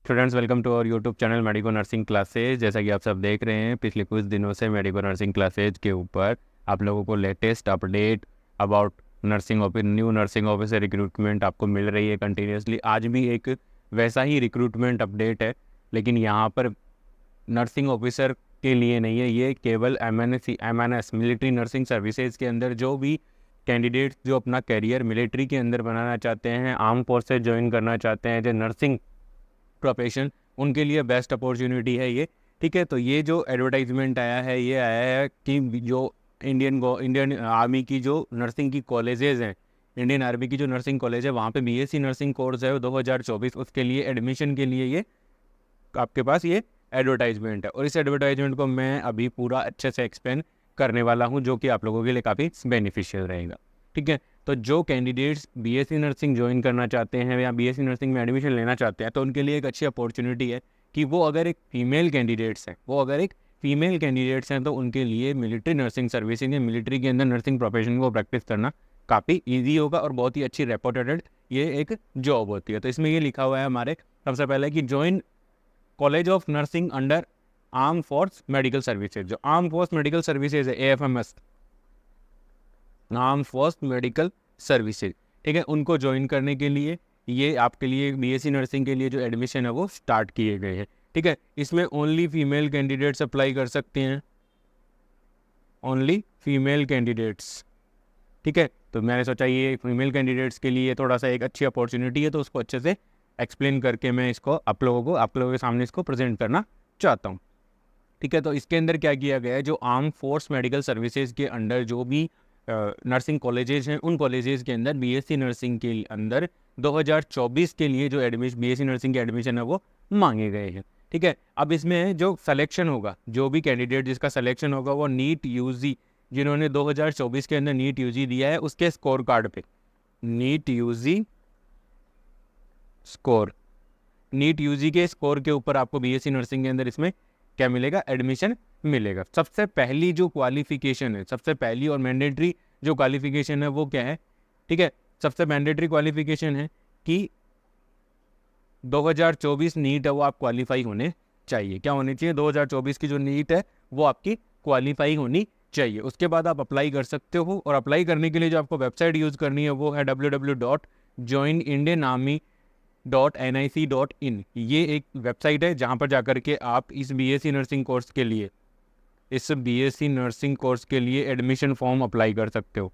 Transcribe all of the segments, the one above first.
Students, welcome to our YouTube channel medico nursing classes. जैसा कि आप सब देख रहे हैं, पिछले कुछ दिनों से मेडिको नर्सिंग क्लासेज के ऊपर आप लोगों को latest update about new nursing officer recruitment आपको मिल रही है कंटिन्यूसली। आज भी एक वैसा ही रिक्रूटमेंट अपडेट है, लेकिन यहाँ पर नर्सिंग ऑफिसर के लिए नहीं है। ये केवल MNS मिलिट्री नर्सिंग सर्विसेज के अंदर जो भी कैंडिडेट्स जो अपना करियर मिलिट्री के अंदर बनाना चाहते हैं, आर्म फोर्सेज ज्वाइन करना चाहते हैं, जो नर्सिंग प्रोफेशन, उनके लिए बेस्ट अपॉर्चुनिटी है ये। ठीक है, तो ये जो एडवर्टाइजमेंट आया है, ये आया है कि जो इंडियन आर्मी की जो नर्सिंग की कॉलेजेस हैं, इंडियन आर्मी की जो नर्सिंग कॉलेज है, वहाँ पे BSc नर्सिंग कोर्स है 2024, उसके लिए एडमिशन के लिए ये आपके पास ये एडवर्टाइजमेंट है। और इस एडवर्टाइजमेंट को मैं अभी पूरा अच्छे से एक्सप्लेन करने वाला हूँ, जो कि आप लोगों के लिए काफ़ी बेनिफिशियल रहेगा। ठीक है, तो जो कैंडिडेट्स BSc नर्सिंग ज्वाइन करना चाहते हैं या BSc नर्सिंग में एडमिशन लेना चाहते हैं, तो उनके लिए एक अच्छी अपॉर्चुनिटी है कि वो अगर एक फीमेल कैंडिडेट्स हैं तो उनके लिए मिलिट्री नर्सिंग सर्विसेज या मिलिट्री के अंदर नर्सिंग प्रोफेशन को प्रैक्टिस करना काफ़ी ईजी होगा और बहुत ही अच्छी रेपुटेड ये एक जॉब होती है। तो इसमें ये लिखा हुआ है हमारे सबसे पहले कि join college of nursing under arm force medical services. जो आर्म फोर्स मेडिकल सर्विसेज है, AFMS, arm force medical services, ठीक है, उनको ज्वाइन करने के लिए ये आपके लिए BSc नर्सिंग के लिए जो एडमिशन है वो स्टार्ट किए गए हैं। ठीक है, इसमें ओनली फीमेल कैंडिडेट्स अप्लाई कर सकते हैं, ओनली फीमेल कैंडिडेट्स। ठीक है, तो मैंने सोचा ये फीमेल कैंडिडेट्स के लिए थोड़ा सा एक अच्छी अपॉर्चुनिटी है, तो उसको अच्छे से एक्सप्लेन करके मैं इसको आप लोगों के सामने इसको प्रेजेंट करना चाहता हूँ। ठीक है, तो इसके अंदर क्या किया गया है, जो आर्म फोर्स मेडिकल सर्विसेज के अंडर जो भी नर्सिंग कॉलेजेस हैं, उन कॉलेजेस के अंदर BSc नर्सिंग के अंदर 2024 के लिए जो BSc नर्सिंग के एडमिशन है वो मांगे गए हैं। ठीक है, अब इसमें जो सिलेक्शन होगा, जो भी कैंडिडेट जिसका सिलेक्शन होगा, वो नीट यूजी, जिन्होंने 2024 के अंदर नीट यूजी दिया है, उसके स्कोर कार्ड पे NEET UG score, NEET UG के स्कोर के ऊपर आपको BSc नर्सिंग के अंदर इसमें क्या मिलेगा, एडमिशन मिलेगा। सबसे पहली जो क्वालिफिकेशन है, सबसे पहली और मैंडेटरी जो क्वालिफिकेशन है वो क्या है, ठीक है, सबसे मैंडेटरी क्वालिफिकेशन है कि 2024 नीट है वो आप क्वालिफाई होने चाहिए। क्या होनी चाहिए, 2024 की जो नीट है वो आपकी क्वालिफाई होनी चाहिए। उसके बाद आप अप्लाई कर सकते हो, और अप्लाई करने के लिए जो आपको वेबसाइट यूज़ करनी है वो है www.joinindianarmy.nic.in। ये एक वेबसाइट है जहाँ पर जाकर के आप इस BSc नर्सिंग कोर्स के लिए एडमिशन फॉर्म अप्लाई कर सकते हो।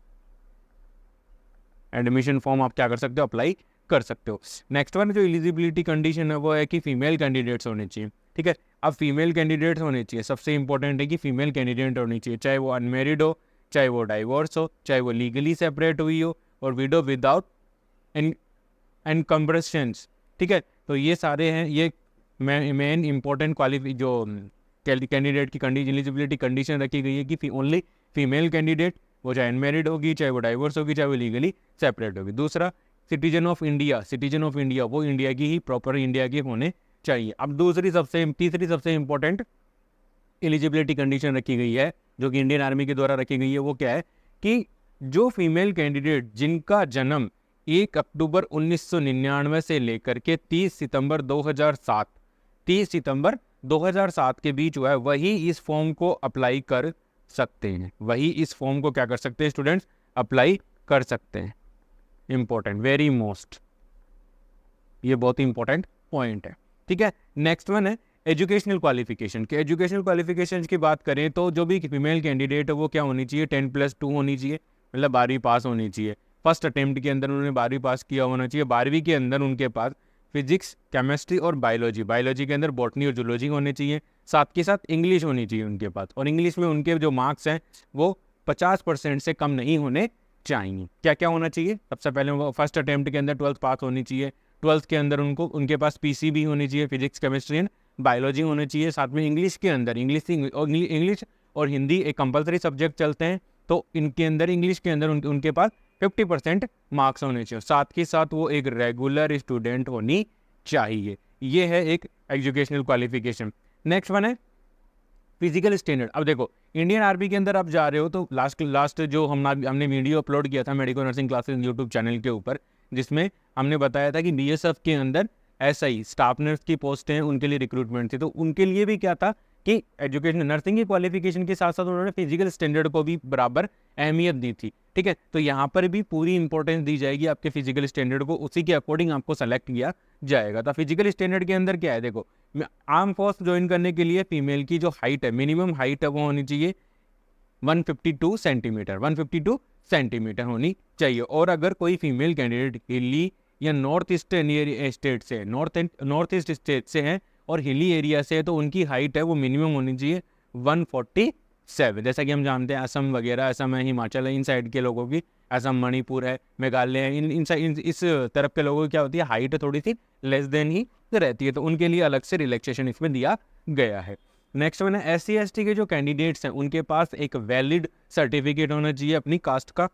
एडमिशन फॉर्म आप क्या कर सकते हो, अप्लाई कर सकते हो। नेक्स्ट वन जो एलिजिबिलिटी कंडीशन है वो है कि फीमेल कैंडिडेट्स होने चाहिए। ठीक है, अब फीमेल कैंडिडेट्स होने चाहिए, सबसे इंपॉर्टेंट है कि फीमेल कैंडिडेट होनी चाहिए, चाहे वो अनमेरिड हो, चाहे वो डाइवोर्स हो, चाहे वो लीगली सेपरेट हुई हो, और विडो विदाउट एनकम्बरेशंस। ठीक है, तो ये सारे हैं, ये मेन इंपॉर्टेंट जो कैंडिडेट की एलिजिबिलिटी कंडीशन रखी गई है कि ओनली फीमेल कैंडिडेट, वो चाहे अनमेरिड होगी, चाहे वो डाइवोर्स होगी, चाहे वो लीगली सेपरेट होगी। दूसरा, सिटीजन ऑफ इंडिया, वो इंडिया की ही प्रॉपर इंडिया के होने चाहिए। अब तीसरी सबसे इंपॉर्टेंट एलिजिबिलिटी कंडीशन रखी गई है, जो कि इंडियन आर्मी के द्वारा रखी गई है, वो क्या है कि जो फीमेल कैंडिडेट जिनका जन्म 1 अक्टूबर 1999 से लेकर के 30 सितंबर 2007 के बीच हुआ है, वही इस फॉर्म को अप्लाई कर सकते हैं। वही इस फॉर्म को क्या कर सकते हैं स्टूडेंट्स, अप्लाई कर सकते हैं। इंपॉर्टेंट, वेरी मोस्ट, ये बहुत ही इंपॉर्टेंट पॉइंट है। ठीक है, नेक्स्ट वन है एजुकेशनल क्वालिफिकेशन। के एजुकेशनल क्वालिफिकेशन की बात करें तो जो भी फीमेल कैंडिडेट है वो क्या होनी चाहिए, 10+2 होनी चाहिए, मतलब 12वीं पास होनी चाहिए। फर्स्ट अटेम्प्ट के अंदर उन्होंने 12वीं पास किया होना चाहिए। 12वीं के अंदर उनके पास फिजिक्स, केमिस्ट्री और बायोलॉजी के अंदर बॉटनी और जूलॉजी होने चाहिए। साथ के साथ इंग्लिश होनी चाहिए उनके पास, और इंग्लिश में उनके जो मार्क्स हैं वो 50% से कम नहीं होने चाहिए। क्या क्या होना चाहिए, सबसे पहले वो फर्स्ट अटेम्प्ट के अंदर 12th पास होनी चाहिए। 12th के अंदर उनके पास PCB होनी चाहिए, फिजिक्स केमिस्ट्री एंड बायोलॉजी होनी चाहिए। साथ में इंग्लिश के अंदर इंग्लिश और हिंदी एक कंपलसरी सब्जेक्ट चलते हैं, तो इनके अंदर इंग्लिश के अंदर उनके पास 50% मार्क्स होने चाहिए। साथ के साथ वो एक रेगुलर स्टूडेंट होनी चाहिए। ये है एक एजुकेशनल क्वालिफिकेशन। नेक्स्ट वन है फिजिकल स्टैंडर्ड। अब देखो, इंडियन आर्मी के अंदर आप जा रहे हो तो लास्ट जो हमने वीडियो अपलोड किया था medico nursing classes YouTube channel के ऊपर, जिसमें हमने बताया था कि BSF के अंदर SI स्टाफ नर्स की पोस्ट हैं, उनके लिए रिक्रूटमेंट थी। तो उनके लिए भी क्या था कि एजुकेशन नर्सिंग की क्वालिफिकेशन के साथ साथ उन्होंने फिजिकल स्टैंडर्ड को भी बराबर अहमियत दी थी। ठीक है, तो यहाँ पर भी पूरी इंपॉर्टेंस दी जाएगी आपके फिजिकल स्टैंडर्ड को, उसी के अकॉर्डिंग आपको सेलेक्ट किया जाएगा। तो फिजिकल स्टैंडर्ड के अंदर क्या है, देखो आर्म फोर्स ज्वाइन करने के लिए फीमेल की जो हाइट है, मिनिमम हाइट है वो होनी चाहिए 152 सेंटीमीटर, 152 सेंटीमीटर होनी चाहिए। और अगर कोई फीमेल कैंडिडेट हिली या नॉर्थ ईस्टर्न स्टेट से, नॉर्थ ईस्ट स्टेट से हैं और हिली एरिया से है, तो उनकी हाइट है वो मिनिमम होनी चाहिए 147। जैसा कि हम जानते हैं असम वगैरह, असम है, हिमाचल है, इन साइड के लोगों की, असम मणिपुर है, मेघालय है, इस तरफ के लोगों की क्या होती है, हाइट थोड़ी सी लेस देन ही रहती है। तो उनके लिए अलग से रिलैक्सेशन इसमें दिया गया है। नेक्स्ट वन है SC/ST के जो कैंडिडेट्स हैं उनके पास एक वैलिड सर्टिफिकेट होना चाहिए अपनी कास्ट का।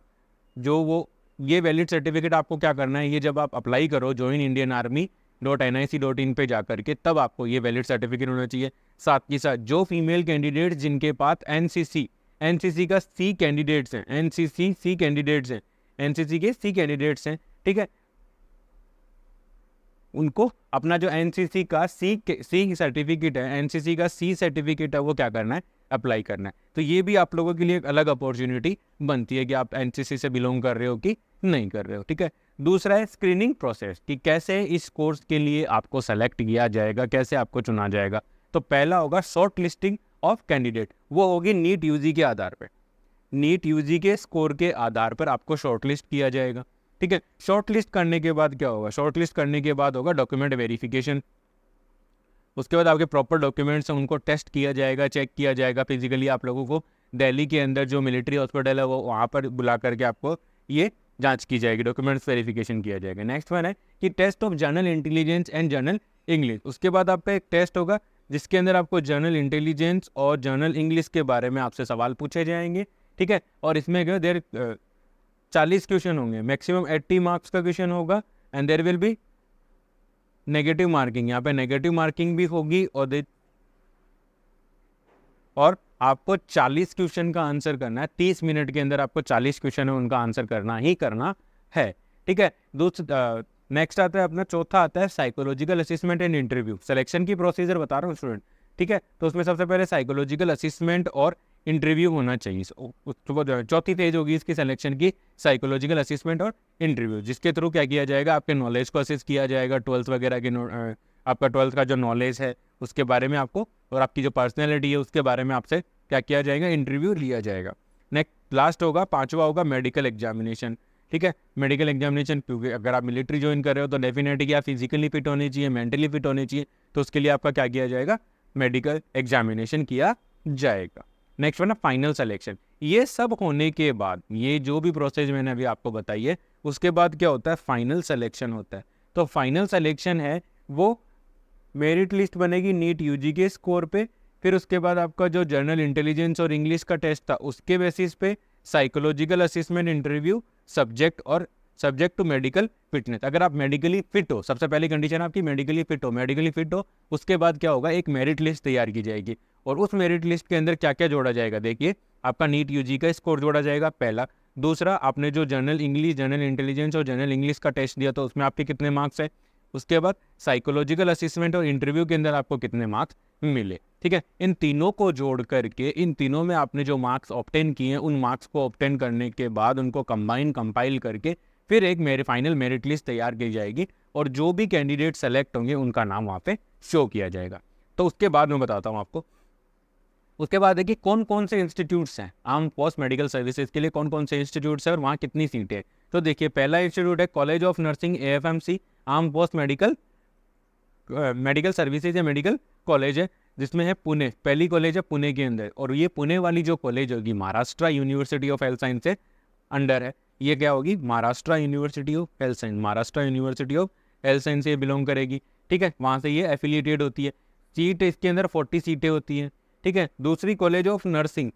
जो वो ये वैलिड सर्टिफिकेट आपको क्या करना है, ये जब आप अप्लाई करो joinindianarmy.nic.in पे जा करके, तब आपको ये वैलिड सर्टिफिकेट होना चाहिए। साथ ही साथ जो फीमेल कैंडिडेट जिनके पास एनसीसी का सी कैंडिडेट्स हैं, एनसीसी सी कैंडिडेट्स हैं, एनसीसी के सी कैंडिडेट्स हैं, ठीक है, उनको अपना जो एनसीसी का सी सर्टिफिकेट है, एनसीसी का सी सर्टिफिकेट है, वो क्या करना है, अप्लाई करना है। तो ये भी आप लोगों के लिए एक अलग अपॉर्चुनिटी बनती है कि आप एनसीसी से बिलोंग कर रहे हो कि नहीं कर रहे हो। ठीक है, दूसरा है स्क्रीनिंग प्रोसेस कि कैसे इस कोर्स के लिए आपको सेलेक्ट किया जाएगा, कैसे आपको चुना जाएगा। तो पहला होगा शॉर्ट लिस्टिंग ऑफ कैंडिडेट, वो होगी नीट यूजी के आधार पर, नीट यूजी के स्कोर के आधार पर आपको शॉर्ट लिस्ट किया जाएगा। ठीक है, शॉर्ट लिस्ट करने के बाद क्या होगा, शॉर्ट लिस्ट करने के बाद होगा डॉक्यूमेंट वेरिफिकेशन। उसके बाद आपके प्रॉपर डॉक्यूमेंट्स हैं उनको टेस्ट किया जाएगा, चेक किया जाएगा फिजिकली। आप लोगों को दिल्ली के अंदर जो मिलिट्री हॉस्पिटल है वो वहाँ पर बुला करके आपको ये जांच की जाएगी, डॉक्यूमेंट्स वेरिफिकेशन किया जाएगा। नेक्स्ट वन है कि test of general intelligence and general English. उसके बाद आपका एक टेस्ट होगा जिसके अंदर आपको जनरल इंटेलिजेंस और जनरल इंग्लिश के बारे में आपसे सवाल पूछे जाएंगे। ठीक है, और इसमें क्या देर 40 क्वेश्चन होंगे, मैक्सिमम 80 मार्क्स का क्वेश्चन होगा and there will be negative marking. यहाँ पे नेगेटिव मार्किंग भी होगी और आपको 40 क्वेश्चन का आंसर करना है। 30 मिनट के अंदर आपको 40 क्वेश्चन है उनका आंसर करना ही करना है। ठीक है, नेक्स्ट आता है अपना चौथा आता है psychological assessment and interview. Selection की प्रोसीजर बता रहा हूँ स्टूडेंट। ठीक है, तो उसमें सबसे पहले साइकोलॉजिकल असेसमेंट और इंटरव्यू होना चाहिए। चौथी फेज होगी इसकी सिलेक्शन की, साइकोलॉजिकल असेसमेंट और इंटरव्यू, जिसके थ्रू क्या किया जाएगा, आपके नॉलेज को असेस किया जाएगा, 12th वगैरह के आपका 12th का जो नॉलेज है उसके बारे में आपको, और आपकी जो पर्सनैलिटी है उसके बारे में आपसे क्या किया जाएगा, इंटरव्यू लिया जाएगा। नेक्स्ट लास्ट होगा, पाँचवा होगा मेडिकल एग्जामिनेशन। ठीक है, मेडिकल एग्जामिनेशन, क्योंकि अगर आप मिलिट्री ज्वाइन कर रहे हो तो डेफिनेटली आप फिजिकली फिट होने चाहिए, मेंटली फिट होने चाहिए, तो उसके लिए आपका क्या किया जाएगा, मेडिकल एग्जामिनेशन किया जाएगा। नेक्स्ट वन है फाइनल सिलेक्शन। ये सब होने के बाद, ये जो भी प्रोसेस मैंने अभी आपको बताई है, उसके बाद क्या होता है, फाइनल सिलेक्शन होता है। तो फाइनल सिलेक्शन है वो मेरिट लिस्ट बनेगी नीट यूजी के स्कोर पे, फिर उसके बाद आपका जो जनरल इंटेलिजेंस और इंग्लिश का टेस्ट था उसके बेसिस पे psychological assessment, interview, subject to medical fitness. अगर आप मेडिकली फिट हो, सबसे पहली कंडीशन आपकी मेडिकली फिट हो, उसके बाद क्या होगा, एक मेरिट लिस्ट तैयार की जाएगी और उस मेरिट लिस्ट के अंदर क्या क्या जोड़ा जाएगा, देखिए आपका नीट यूजी का स्कोर जोड़ा जाएगा पहला। दूसरा, आपने जो जनरल इंग्लिश, जनरल इंटेलिजेंस और जनरल इंग्लिश का टेस्ट दिया तो उसमें आपके कितने मार्क्स है। उसके बाद साइकोलॉजिकल असेसमेंट और इंटरव्यू के अंदर आपको कितने मार्क्स मिले। ठीक है, इन तीनों को जोड़ करके, इन तीनों में आपने जो मार्क्स ऑब्टेन किए हैं, उन मार्क्स को ऑब्टेन करने के बाद उनको कंपाइल करके फिर एक फाइनल मेरिट लिस्ट तैयार की जाएगी और जो भी कैंडिडेट सेलेक्ट होंगे उनका नाम वहाँ पे शो किया जाएगा। तो उसके बाद मैं बताता हूँ आपको, उसके बाद है कि कौन कौन से इंस्टीट्यूट्स हैं आर्म फोर्स मेडिकल सर्विसेज के लिए, कौन कौन से इंस्टीट्यूट्स हैं और वहाँ कितनी सीटें हैं। तो देखिए, पहला इंस्टीट्यूट है college of nursing AFMC, arm force medical services या मेडिकल कॉलेज है, जिसमें है पुणे, पहली कॉलेज है पुणे के अंदर। और ये पुणे वाली जो कॉलेज होगी Maharashtra university of health science से अंडर है। ये क्या होगी, Maharashtra university of health science, Maharashtra university of health science से बिलोंग करेगी। ठीक है, वहाँ से ये एफिलिएटेड होती है। सीट इसके अंदर 40 सीटें होती हैं। ठीक है, दूसरी college of nursing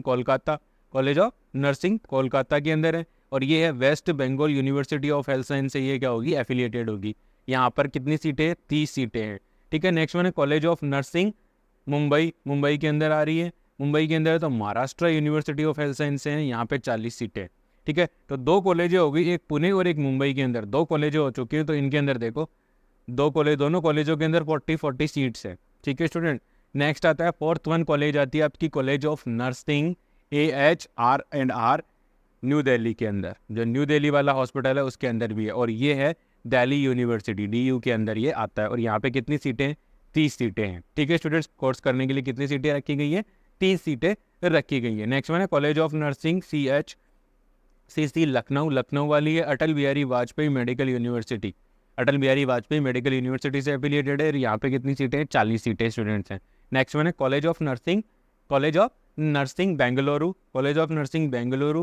Kolkata, college of nursing Kolkata के अंदर है और ये है west Bengal university of health science से ये क्या होगी, एफिलिएटेड होगी। यहाँ पर कितनी सीटें हैं, 30 सीटें हैं। ठीक है, नेक्स्ट वन है कॉलेज ऑफ नर्सिंग मुंबई के अंदर आ रही है। मुंबई के अंदर तो Maharashtra university of health science से है, यहाँ पे 40 सीटें। ठीक है, तो दो कॉलेजें हो गई, एक पुणे और एक मुंबई के अंदर, दो कॉलेजें हो चुकी हैं। तो इनके अंदर देखो दोनों कॉलेजों के अंदर 40-40 सीट्स है। ठीक है स्टूडेंट। नेक्स्ट आता है फोर्थ वन कॉलेज आती है आपकी college of nursing AHR&R new Delhi के अंदर, जो न्यू दिल्ली वाला हॉस्पिटल है उसके अंदर भी है, और ये है दिल्ली यूनिवर्सिटी DU के अंदर ये आता है। और यहाँ पे कितनी सीटें हैं? 30 सीटें हैं। ठीक है स्टूडेंट्स, कोर्स करने के लिए कितनी सीटें रखी गई है? 30 सीटें रखी गई है। नेक्स्ट वन है college of nursing CHCC Lucknow वाली है Atal Bihari Vajpayee medical university, Atal Bihari Vajpayee medical university से एफिलिएटेड है। यहाँ पे कितनी सीटें हैं? 40 सीटें स्टूडेंट्स हैं। नेक्स्ट वन है कॉलेज ऑफ नर्सिंग बेंगलुरु,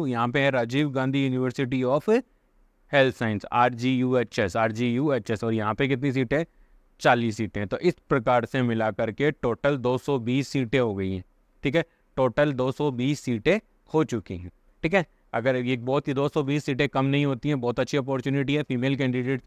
यहाँ पे है Rajiv Gandhi university of health science RGUHS, और यहाँ पे कितनी सीटें? 40 सीटें। तो इस प्रकार से मिला करके टोटल 220 सीटें हो गई हैं। ठीक है, टोटल 220 सीटें हो चुकी हैं। ठीक है, अगर ये बहुत ही 220 सीटें कम नहीं होती हैं, बहुत अच्छी अपॉर्चुनिटी है फीमेल कैंडिडेट्स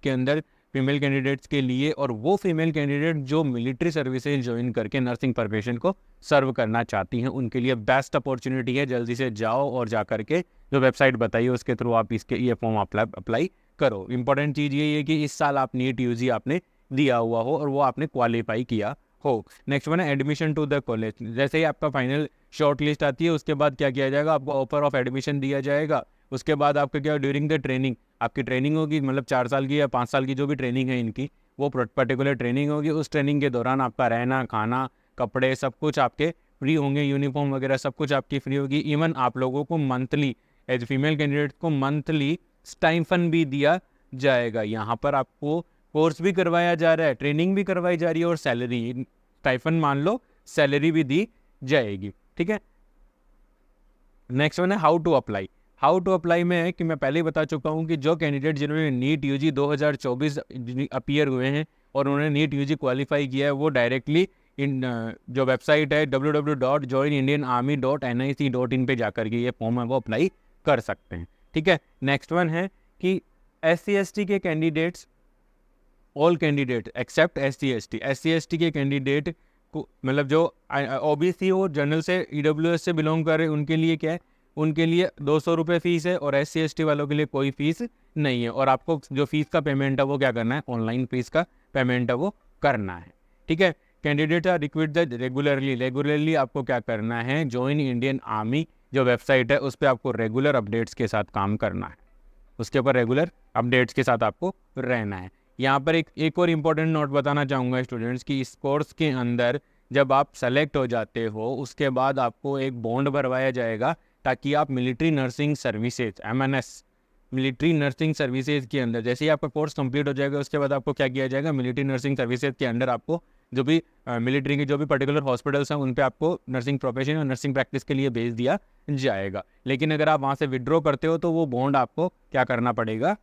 के लिए, और वो फीमेल कैंडिडेट जो मिलिट्री सर्विसेज ज्वाइन करके नर्सिंग प्रोफेशन को सर्व करना चाहती हैं, उनके लिए बेस्ट अपॉर्चुनिटी है। जल्दी से जाओ और जा करके जो वेबसाइट बताइए उसके थ्रू आप ये फॉर्म अप्लाई करो। इंपॉर्टेंट चीज़ ये है कि इस साल आप नीट UG आपने दिया हुआ हो और वो आपने क्वालिफाई किया हो। नेक्स्ट वन है एडमिशन टू द कॉलेज। जैसे ही आपका फाइनल शॉर्ट लिस्ट आती है उसके बाद क्या किया जाएगा? आपको ऑफर ऑफ एडमिशन दिया जाएगा। उसके बाद आपका क्या, ड्यूरिंग द ट्रेनिंग आपकी ट्रेनिंग होगी, मतलब 4 साल की या 5 साल की जो भी ट्रेनिंग है इनकी, वो पर्टिकुलर ट्रेनिंग होगी। उस ट्रेनिंग के दौरान आपका रहना, खाना, कपड़े सब कुछ आपके फ्री होंगे, यूनिफॉर्म वगैरह सब कुछ आपकी फ्री होगी। इवन आप लोगों को मंथली, एज फीमेल कैंडिडेट को मंथली स्टाइफन भी दिया जाएगा। यहाँ पर आपको कोर्स भी करवाया जा रहा है, ट्रेनिंग भी करवाई जा रही है, और सैलरी, स्टाइफन मान लो, सैलरी भी दी जाएगी। ठीक है। नेक्स्ट वन है हाउ टू अप्लाई में है कि मैं पहले ही बता चुका हूँ कि जो कैंडिडेट जिन्होंने नीट UG 2024 अपीयर हुए हैं और उन्होंने नीट UG क्वालिफाई किया है, वो डायरेक्टली इन जो वेबसाइट है www.joinindianarmy.nic.in पे जाकर के ये फॉर्म है वो अप्लाई कर सकते हैं। ठीक है। नेक्स्ट वन है कि SC/ST के candidates, all candidate accept SC/ST के कैंडिडेट को, मतलब जो OBC और जनरल से EWS से बिलोंग कर रहे हैं, उनके लिए क्या है? उनके लिए 200 रुपये फ़ीस है, और SC/ST वालों के लिए कोई फ़ीस नहीं है। और आपको जो फ़ीस का पेमेंट है वो क्या करना है? ऑनलाइन फ़ीस का पेमेंट है वो करना है। ठीक है। कैंडिडेट आर रिक्वायर्ड रेगुलरली आपको क्या करना है? ज्वाइन इंडियन आर्मी जो वेबसाइट है उस पर आपको रेगुलर अपडेट्स के साथ काम करना है, उसके ऊपर रेगुलर अपडेट्स के साथ आपको रहना है। यहाँ पर एक और इम्पॉर्टेंट नोट बताना चाहूँगा स्टूडेंट्स कि इस कोर्स के अंदर जब आप सेलेक्ट हो जाते हो उसके बाद आपको एक बॉन्ड भरवाया जाएगा, ताकि आप military nursing services MNS military nursing services के अंदर, जैसे ही आपका कोर्स कंप्लीट हो जाएगा उसके बाद आपको क्या किया जाएगा? मिलिट्री नर्सिंग सर्विसेज के अंदर आपको जो भी मिलिट्री के जो भी पर्टिकुलर हॉस्पिटल्स हैं उन पे आपको नर्सिंग प्रोफेशन और नर्सिंग प्रैक्टिस के लिए भेज दिया जाएगा। लेकिन अगर आप वहाँ से विड्रॉ करते हो तो वो बॉन्ड आपको क्या करना पड़ेगा?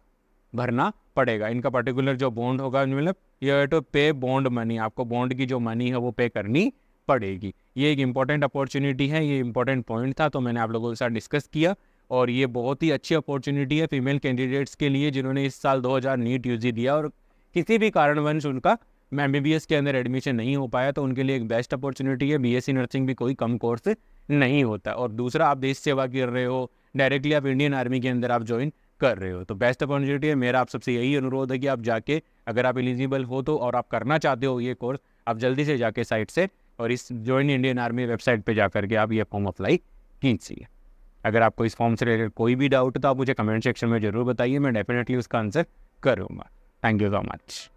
भरना पड़ेगा। इनका पर्टिकुलर जो बॉन्ड होगा, मतलब यू हैव टू पे बॉन्ड मनी, आपको बॉन्ड की जो मनी है वो पे करनी पड़ेगी। ये एक इंपॉर्टेंट अपॉर्चुनिटी है, ये इंपॉर्टेंट पॉइंट था, तो मैंने आप लोगों के साथ डिस्कस किया। और ये बहुत ही अच्छी अपॉर्चुनिटी है फीमेल कैंडिडेट्स के लिए जिन्होंने इस साल 2000 नीट UG दिया और किसी भी कारणवश उनका MBBS के अंदर एडमिशन नहीं हो पाया, तो उनके लिए एक बेस्ट अपॉर्चुनिटी है। BSc नर्सिंग भी कोई कम कोर्स नहीं होता। और दूसरा, आप देश सेवा कर रहे हो, डायरेक्टली आप इंडियन आर्मी के अंदर आप ज्वाइन कर रहे हो, तो बेस्ट अपॉर्चुनिटी है। मेरा आप सबसे यही अनुरोध है कि आप जाके, अगर आप एलिजिबल हो तो और आप करना चाहते हो ये कोर्स, आप जल्दी से जाके साइट से और इस ज्वाइन इंडियन आर्मी वेबसाइट पे जाकर के आप ये फॉर्म अप्लाई कीजिए। अगर आपको इस फॉर्म से रिलेटेड कोई भी डाउट है तो आप मुझे कमेंट सेक्शन में ज़रूर बताइए, मैं डेफिनेटली उसका आंसर करूँगा। Thank you so much.